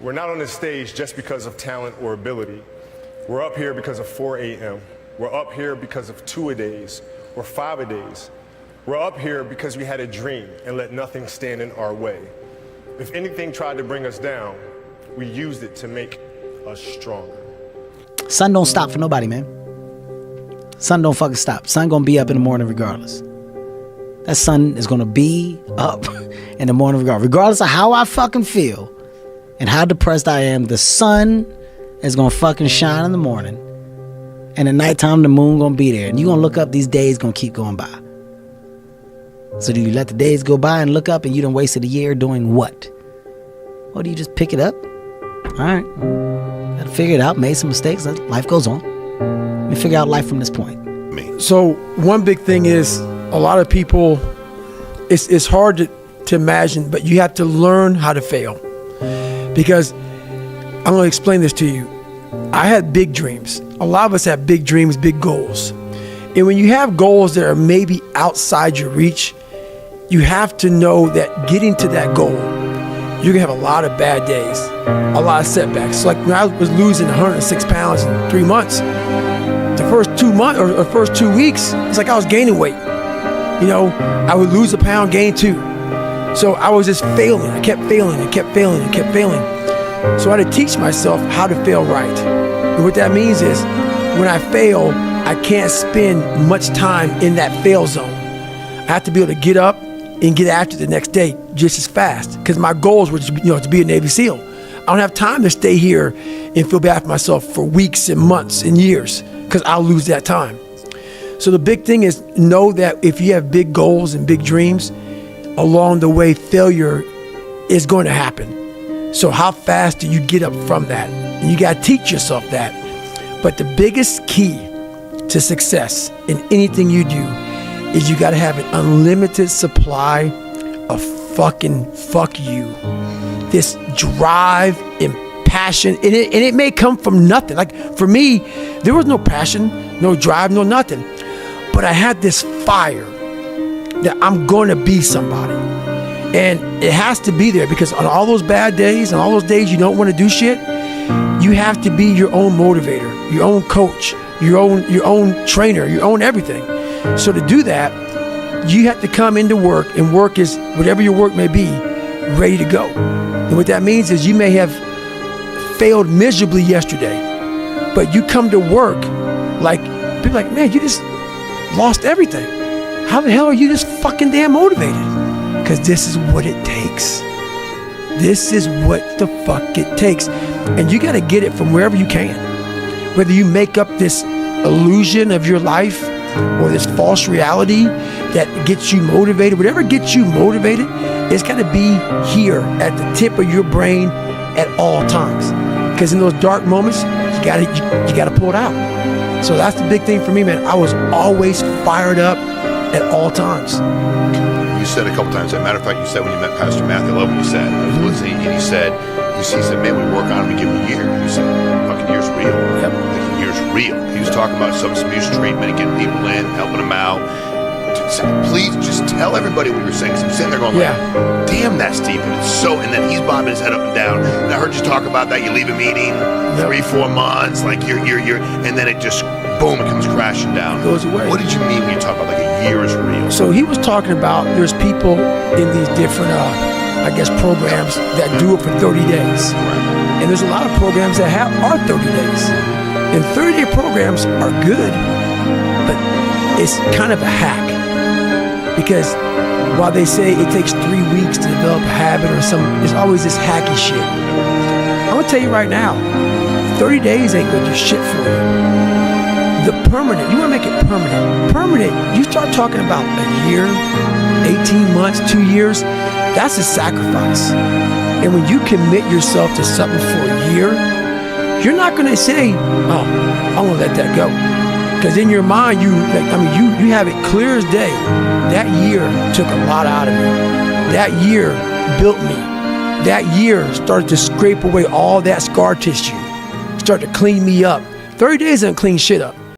We're not on this stage just because of talent or ability. We're up here because of 4 a.m. We're up here because of 2-a-days or 5-a-days. We're up here because we had a dream and let nothing stand in our way. If anything tried to bring us down, we used it to make us stronger. Sun don't stop for nobody, man. Sun don't fucking stop. Sun gonna be up in the morning regardless. That sun is gonna be up in the morning regardless of how I fucking feel and how depressed I am. The sun is gonna fucking shine in the morning, and at nighttime the moon gonna be there, and you gonna look up. These days gonna keep going by. So do you let the days go by and look up and you done wasted a year doing what? Or do you just pick it up? All right, gotta figure it out. Made some mistakes. Life goes on. Let me figure out life from this point. So one big thing is a lot of people. It's hard to imagine, but you have to learn how to fail. Because I'm going to explain this to you. I had big dreams. A lot of us have big dreams, big goals. And when you have goals that are maybe outside your reach, you have to know that getting to that goal, you're going to have a lot of bad days, a lot of setbacks. So like when I was losing 106 pounds in 3 months, the first 2 months or first 2 weeks, it's like I was gaining weight. You know, I would lose a pound, gain 2. So I was just failing. I kept failing and kept failing and kept failing. So I had to teach myself how to fail right. And what that means is when I fail, I can't spend much time in that fail zone. I have to be able to get up and get after the next day just as fast. Because my goals were to be a Navy SEAL. I don't have time to stay here and feel bad for myself for weeks and months and years because I'll lose that time. So the big thing is know that if you have big goals and big dreams, along the way, failure is going to happen. So how fast do you get up from that? And you got to teach yourself that. But the biggest key to success in anything you do is you got to have an unlimited supply of fucking fuck you. This drive and passion, and it may come from nothing. Like for me, there was no passion, no drive, no nothing. But I had this fire that I'm going to be somebody. And it has to be there because on all those bad days and all those days you don't want to do shit, you have to be your own motivator, your own coach, your own trainer, your own everything. So to do that, you have to come into work, and work is whatever your work may be, ready to go. And what that means is you may have failed miserably yesterday, but you come to work like, people are like, man, you just lost everything. How the hell are you this fucking damn motivated? Because this is what it takes. This is what the fuck it takes. And you got to get it from wherever you can. Whether you make up this illusion of your life or this false reality that gets you motivated, whatever gets you motivated, it's got to be here at the tip of your brain at all times. Because in those dark moments, you got to pull it out. So that's the big thing for me, man. I was always fired up at all times. You said a couple times, as a matter of fact, you said when you met Pastor Matthew, I love what you said. I was listening, and you said, man, we work on him and give him a year. You said, fucking year's real. Yep. Like, year's real. He was talking about substance abuse treatment and getting people in, helping them out. Please just tell everybody what you're saying. Because I'm sitting there going, like, damn, that's deep. And it's so, and then he's bobbing his head up and down. And I heard you talk about that. You leave a meeting, 3-4 months, like you're, and then it just, boom, it comes crashing down. It goes away. What did you mean when you talk about like a year is real? So he was talking about there's people in these different, programs that do it for 30 days. Right. And there's a lot of programs that are 30 days. And 30-day programs are good, but it's kind of a hack. Because while they say it takes 3 weeks to develop a habit or something, there's always this hacky shit. I'm gonna tell you right now, 30 days ain't gonna do shit for you. The permanent, you wanna make it permanent. Permanent, you start talking about a year, 18 months, 2 years, that's a sacrifice. And when you commit yourself to something for a year, you're not gonna say, oh, I'm gonna let that go. Because in your mind, you have it clear as day. That year took a lot out of me. That year built me. That year started to scrape away all that scar tissue. Started to clean me up. 30 days doesn't clean shit up.